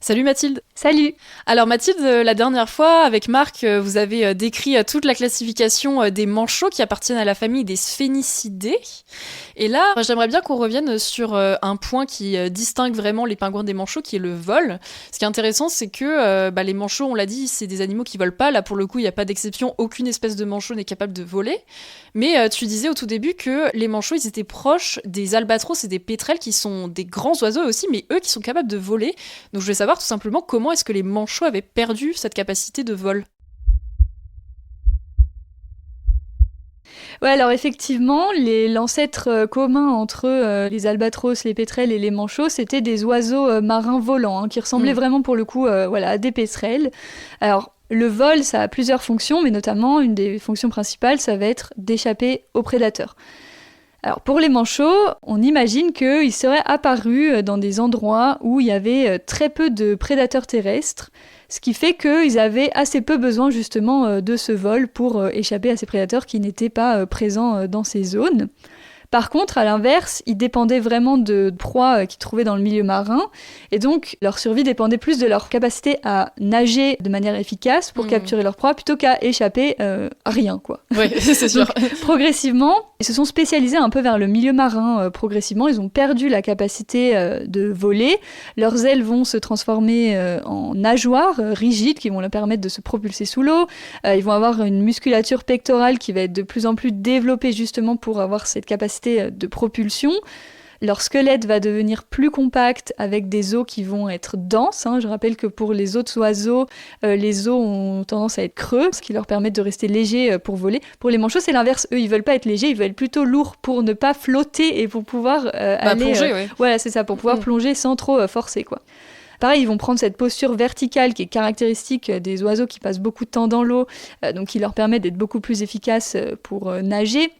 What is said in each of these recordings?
Salut Mathilde. Salut. Alors Mathilde, la dernière fois, avec Marc, vous avez décrit toute la classification des manchots qui appartiennent à la famille des Sphénicidés. Et là, j'aimerais bien qu'on revienne sur un point qui distingue vraiment les pingouins des manchots, qui est le vol. Ce qui est intéressant, c'est que les manchots, on l'a dit, c'est des animaux qui volent pas. Là, pour le coup, il n'y a pas d'exception. Aucune espèce de manchot n'est capable de voler. Mais tu disais au tout début que les manchots, ils étaient proches des albatros et des pétrels, qui sont des grands oiseaux aussi, mais eux qui sont capables de voler. Donc je voulais savoir tout simplement comment est-ce que les manchots avaient perdu cette capacité de vol. Ouais, alors effectivement, l'ancêtre commun entre les albatros, les pétrels et les manchots, c'était des oiseaux marins volants, qui ressemblaient vraiment pour le coup à des pétrels. Alors, le vol, ça a plusieurs fonctions, mais notamment, une des fonctions principales, ça va être d'échapper aux prédateurs. Alors pour les manchots, on imagine qu'ils seraient apparus dans des endroits où il y avait très peu de prédateurs terrestres, ce qui fait qu'ils avaient assez peu besoin justement de ce vol pour échapper à ces prédateurs qui n'étaient pas présents dans ces zones. Par contre, à l'inverse, ils dépendaient vraiment de proies qu'ils trouvaient dans le milieu marin, et donc leur survie dépendait plus de leur capacité à nager de manière efficace pour capturer leur proie, plutôt qu'à échapper à rien, quoi. Oui, c'est sûr. Donc, progressivement, ils se sont spécialisés un peu vers le milieu marin. Progressivement, ils ont perdu la capacité de voler. Leurs ailes vont se transformer en nageoires rigides qui vont leur permettre de se propulser sous l'eau. Ils vont avoir une musculature pectorale qui va être de plus en plus développée justement pour avoir cette capacité de propulsion. Leur squelette va devenir plus compact avec des os qui vont être denses. Je rappelle que pour les autres oiseaux, les os ont tendance à être creux, ce qui leur permet de rester légers pour voler. Pour les manchots, c'est l'inverse. Eux, ils veulent pas être légers, ils veulent être plutôt lourds pour ne pas flotter et pour pouvoir aller... plonger, ouais. Voilà, c'est ça, pour pouvoir plonger sans trop forcer, quoi. Pareil, ils vont prendre cette posture verticale qui est caractéristique des oiseaux qui passent beaucoup de temps dans l'eau, donc qui leur permet d'être beaucoup plus efficaces pour nager.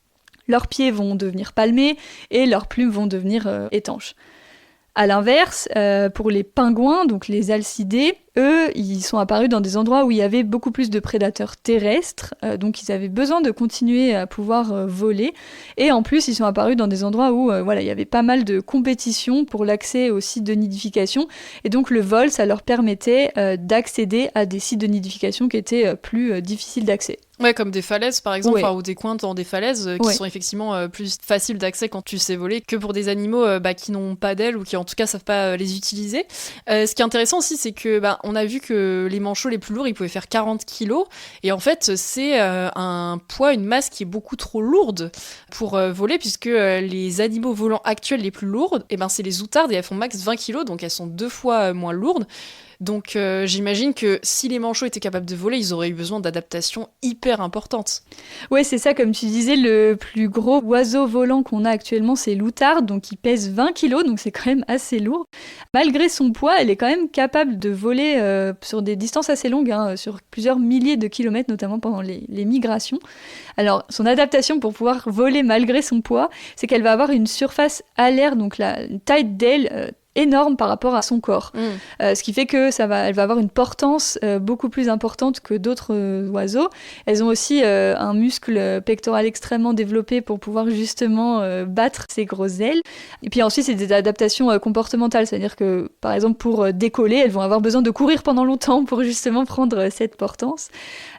Leurs pieds vont devenir palmés et leurs plumes vont devenir étanches. À l'inverse, pour les pingouins, donc les alcidés, eux, ils sont apparus dans des endroits où il y avait beaucoup plus de prédateurs terrestres, donc ils avaient besoin de continuer à pouvoir voler. Et en plus, ils sont apparus dans des endroits où il y avait pas mal de compétition pour l'accès aux sites de nidification. Et donc le vol, ça leur permettait d'accéder à des sites de nidification qui étaient plus difficiles d'accès. Ouais, comme des falaises par exemple, Ouais. ou des coins dans des falaises qui sont effectivement plus faciles d'accès quand tu sais voler que pour des animaux qui n'ont pas d'ailes ou qui en tout cas savent pas les utiliser. Ce qui est intéressant aussi, c'est que on a vu que les manchots les plus lourds, ils pouvaient faire 40 kilos, et en fait c'est un poids, une masse qui est beaucoup trop lourde pour voler, puisque les animaux volants actuels les plus lourds, c'est les outardes, et elles font max 20 kilos, donc elles sont 2 fois moins lourdes. Donc j'imagine que si les manchots étaient capables de voler, ils auraient eu besoin d'adaptations hyper importantes. Ouais, c'est ça, comme tu disais, le plus gros oiseau volant qu'on a actuellement, c'est l'outarde, donc il pèse 20 kilos, donc c'est quand même assez lourd. Malgré son poids, elle est quand même capable de voler sur des distances assez longues, sur plusieurs milliers de kilomètres, notamment pendant les migrations. Alors, son adaptation pour pouvoir voler malgré son poids, c'est qu'elle va avoir une surface alaire, donc une taille d'aile énorme par rapport à son corps. Ce qui fait que elle va avoir une portance beaucoup plus importante que d'autres oiseaux. Elles ont aussi un muscle pectoral extrêmement développé pour pouvoir justement battre ses grosses ailes. Et puis ensuite, c'est des adaptations comportementales, c'est-à-dire que, par exemple, pour décoller, elles vont avoir besoin de courir pendant longtemps pour justement prendre cette portance.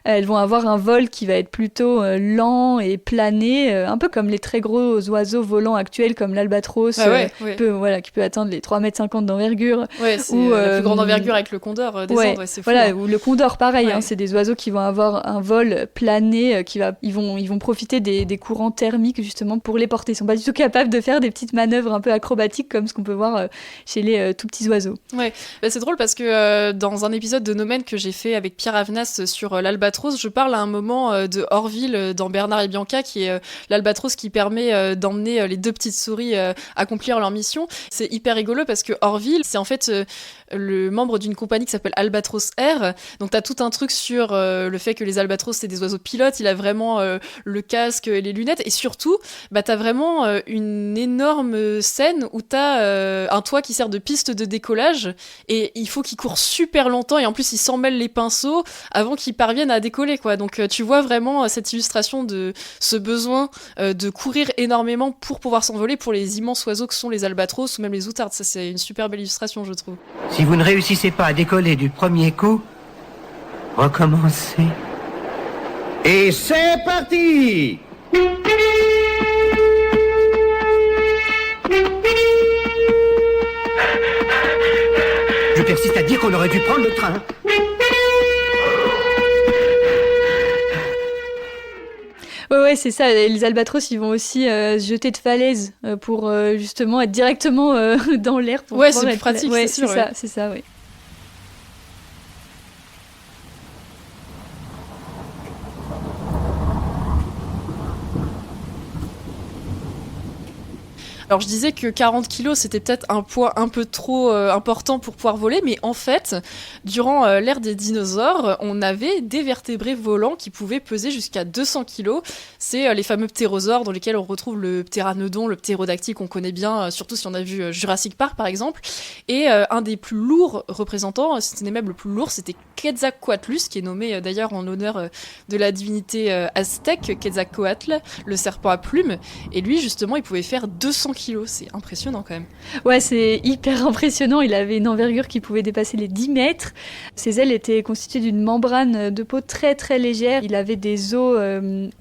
Elles vont avoir un vol qui va être plutôt lent et plané, un peu comme les très gros oiseaux volants actuels comme l'albatros, qui peut atteindre les 3,50 m d'envergure. Ouais, c'est la plus grande envergure avec le condor des Andes, c'est fou. Voilà, ou le condor, pareil, c'est des oiseaux qui vont avoir un vol plané, ils vont profiter des courants thermiques justement pour les porter. Ils sont pas du tout capables de faire des petites manœuvres un peu acrobatiques comme ce qu'on peut voir chez les tout petits oiseaux. Ouais, c'est drôle parce que dans un épisode de Nomen que j'ai fait avec Pierre Avenas sur l'albatros, je parle à un moment de Orville dans Bernard et Bianca, qui est l'albatros qui permet d'emmener les deux petites souris accomplir leur mission. C'est hyper rigolo parce parce que Orville, c'est en fait le membre d'une compagnie qui s'appelle Albatros Air. Donc t'as tout un truc sur le fait que les albatros c'est des oiseaux pilotes. Il a vraiment le casque et les lunettes. Et surtout, t'as vraiment une énorme scène où t'as un toit qui sert de piste de décollage et il faut qu'il court super longtemps et en plus il s'en mêle les pinceaux avant qu'il parvienne à décoller, quoi. Donc tu vois vraiment cette illustration de ce besoin de courir énormément pour pouvoir s'envoler pour les immenses oiseaux que sont les albatros ou même les outardes. Ça, c'est une super belle illustration, je trouve. Si vous ne réussissez pas à décoller du premier coup, recommencez. Et c'est parti! Je persiste à dire qu'on aurait dû prendre le train. Ouais, c'est ça. Les albatros, ils vont aussi se jeter de falaise pour justement être directement dans l'air. Ouais, c'est plus pratique, ouais, c'est sûr. C'est ça, ouais. Alors je disais que 40 kilos c'était peut-être un poids un peu trop important pour pouvoir voler, mais en fait, durant l'ère des dinosaures, on avait des vertébrés volants qui pouvaient peser jusqu'à 200 kilos. C'est les fameux ptérosaures dans lesquels on retrouve le ptéranodon, le ptérodactyle qu'on connaît bien, surtout si on a vu Jurassic Park par exemple. Et un des plus lourds représentants, si ce n'est même le plus lourd, c'était Quetzalcoatlus, qui est nommé d'ailleurs en l'honneur de la divinité aztèque Quetzalcoatl, le serpent à plumes. Et lui justement, il pouvait faire 200 kilos, c'est impressionnant quand même. Ouais, c'est hyper impressionnant. Il avait une envergure qui pouvait dépasser les 10 mètres. Ses ailes étaient constituées d'une membrane de peau très très légère. Il avait des os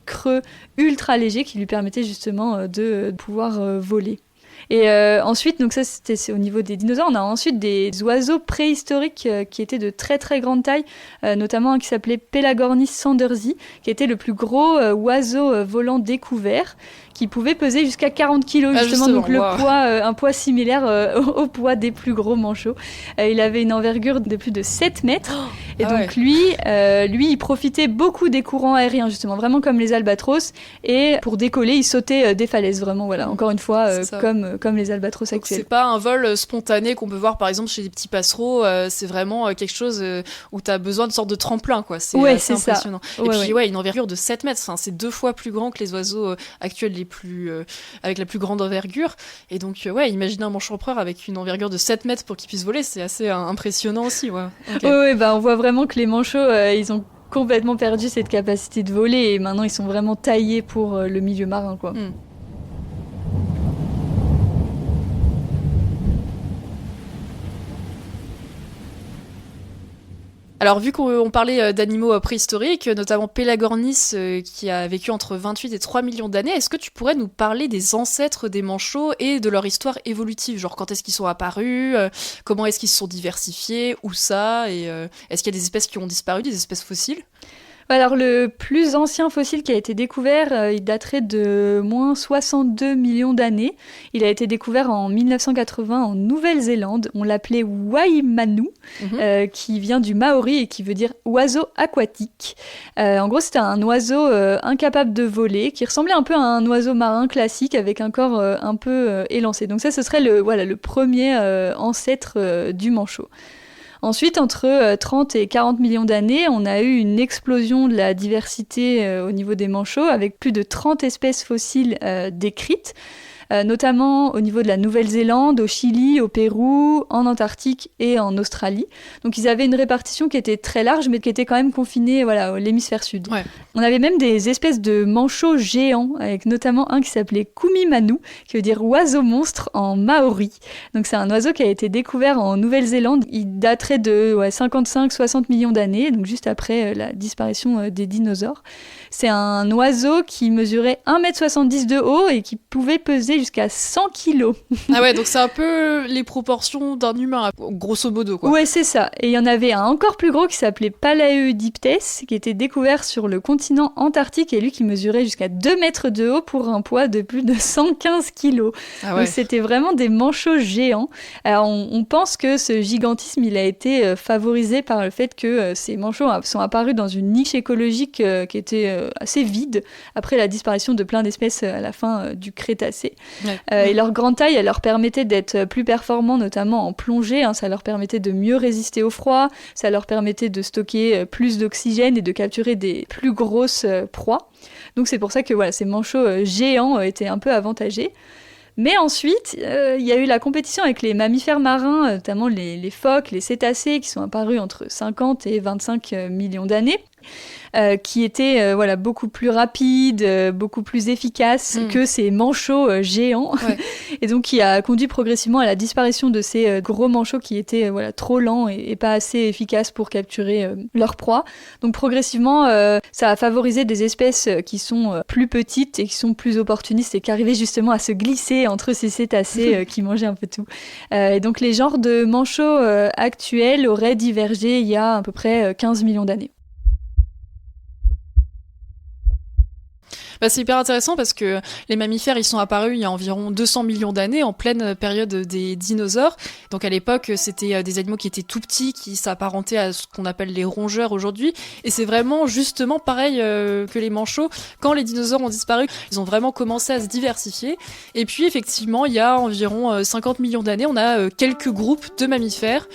creux ultra légers qui lui permettaient justement de pouvoir voler. Et ensuite, donc ça c'est au niveau des dinosaures, on a ensuite des oiseaux préhistoriques qui étaient de très très grande taille, notamment un qui s'appelait Pelagornis sandersi, qui était le plus gros oiseau volant découvert, qui pouvait peser jusqu'à 40 kilos, justement, donc le poids, un poids similaire au poids des plus gros manchots. Il avait une envergure de plus de 7 mètres, et donc lui, il profitait beaucoup des courants aériens, justement, vraiment comme les albatros, et pour décoller, il sautait des falaises, vraiment, voilà, encore une fois, comme les albatros donc actuels. C'est pas un vol spontané qu'on peut voir, par exemple, chez les petits passereaux, c'est vraiment quelque chose où t'as besoin de sorte de tremplin, quoi. C'est assez impressionnant. Ça. Et puis, une envergure de 7 mètres, enfin, c'est 2 fois plus grand que les oiseaux actuels les plus avec la plus grande envergure, et donc imaginez un manchot empereur avec une envergure de 7 mètres pour qu'il puisse voler, c'est assez impressionnant aussi. Okay. On voit vraiment que les manchots ils ont complètement perdu cette capacité de voler et maintenant ils sont vraiment taillés pour le milieu marin, quoi. Alors, vu qu'on parlait d'animaux préhistoriques, notamment Pelagornis, qui a vécu entre 28 et 3 millions d'années, est-ce que tu pourrais nous parler des ancêtres des manchots et de leur histoire évolutive? Genre, quand est-ce qu'ils sont apparus? Comment est-ce qu'ils se sont diversifiés? Où ça? Et est-ce qu'il y a des espèces qui ont disparu, des espèces fossiles? Alors, le plus ancien fossile qui a été découvert, il daterait de moins 62 millions d'années. Il a été découvert en 1980 en Nouvelle-Zélande. On l'appelait Waimanu, qui vient du maori et qui veut dire oiseau aquatique. En gros, c'était un oiseau incapable de voler, qui ressemblait un peu à un oiseau marin classique avec un corps un peu élancé. Donc ça, ce serait le premier ancêtre du manchot. Ensuite, entre 30 et 40 millions d'années, on a eu une explosion de la diversité au niveau des manchots, avec plus de 30 espèces fossiles décrites, notamment au niveau de la Nouvelle-Zélande, au Chili, au Pérou, en Antarctique et en Australie. Donc ils avaient une répartition qui était très large, mais qui était quand même confinée à l'hémisphère sud. Ouais. On avait même des espèces de manchots géants, avec notamment un qui s'appelait Kumimanu, qui veut dire oiseau monstre en maori. Donc c'est un oiseau qui a été découvert en Nouvelle-Zélande. Il daterait de 55-60 millions d'années, donc juste après la disparition des dinosaures. C'est un oiseau qui mesurait 1,70 m de haut et qui pouvait peser jusqu'à 100 kilos. Ah ouais, donc c'est un peu les proportions d'un humain, grosso modo, quoi. Ouais, c'est ça. Et il y en avait un encore plus gros qui s'appelait Palaeodiptes, qui était découvert sur le continent antarctique, et lui qui mesurait jusqu'à 2 mètres de haut pour un poids de plus de 115 kilos. Ah ouais. Donc c'était vraiment des manchots géants. Alors on pense que ce gigantisme, il a été favorisé par le fait que ces manchots sont apparus dans une niche écologique qui était assez vide après la disparition de plein d'espèces à la fin du Crétacé. Et leur grande taille, elle leur permettait d'être plus performants, notamment en plongée. Ça leur permettait de mieux résister au froid, ça leur permettait de stocker plus d'oxygène et de capturer des plus grosses proies. Donc c'est pour ça que ces manchots géants étaient un peu avantagés. Mais ensuite, il y a eu la compétition avec les mammifères marins, notamment les phoques, les cétacés, qui sont apparus entre 50 et 25 millions d'années. Qui étaient beaucoup plus rapides, beaucoup plus efficaces que ces manchots géants. Ouais. Et donc qui a conduit progressivement à la disparition de ces gros manchots qui étaient trop lents et pas assez efficaces pour capturer leur proie. Donc progressivement, ça a favorisé des espèces qui sont plus petites et qui sont plus opportunistes et qui arrivaient justement à se glisser entre ces cétacés qui mangeaient un peu tout. Et donc les genres de manchots actuels auraient divergé il y a à peu près 15 millions d'années. C'est hyper intéressant parce que les mammifères, ils sont apparus il y a environ 200 millions d'années, en pleine période des dinosaures. Donc à l'époque, c'était des animaux qui étaient tout petits, qui s'apparentaient à ce qu'on appelle les rongeurs aujourd'hui. Et c'est vraiment justement pareil que les manchots. Quand les dinosaures ont disparu, ils ont vraiment commencé à se diversifier. Et puis effectivement, il y a environ 50 millions d'années, on a quelques groupes de mammifères,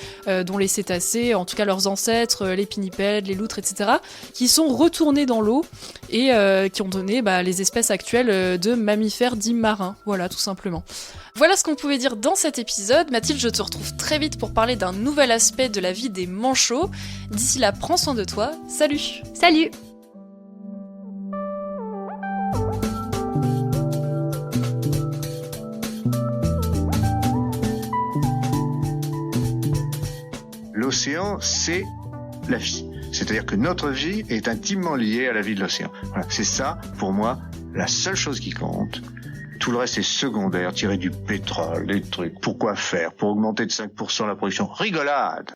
dont les cétacés, en tout cas leurs ancêtres, les pinnipèdes, les loutres, etc., qui sont retournés dans l'eau et qui ont donné les espèces actuelles de mammifères dits marins. Voilà, tout simplement. Voilà ce qu'on pouvait dire dans cet épisode. Mathilde, je te retrouve très vite pour parler d'un nouvel aspect de la vie des manchots. D'ici là, prends soin de toi. Salut! Salut! L'océan, c'est la vie. C'est-à-dire que notre vie est intimement liée à la vie de l'océan. Voilà, c'est ça, pour moi, la seule chose qui compte. Tout le reste est secondaire, tirer du pétrole, des trucs. Pourquoi faire? Pour augmenter de 5% la production? Rigolade!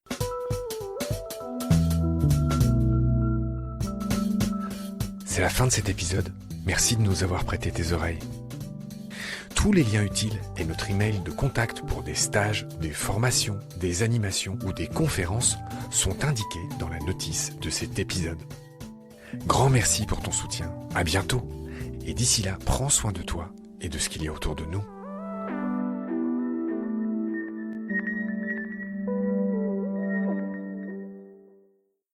C'est la fin de cet épisode. Merci de nous avoir prêté tes oreilles. Tous les liens utiles et notre email de contact pour des stages, des formations, des animations ou des conférences sont indiqués dans la notice de cet épisode. Grand merci pour ton soutien. À bientôt. Et d'ici là, prends soin de toi et de ce qu'il y a autour de nous.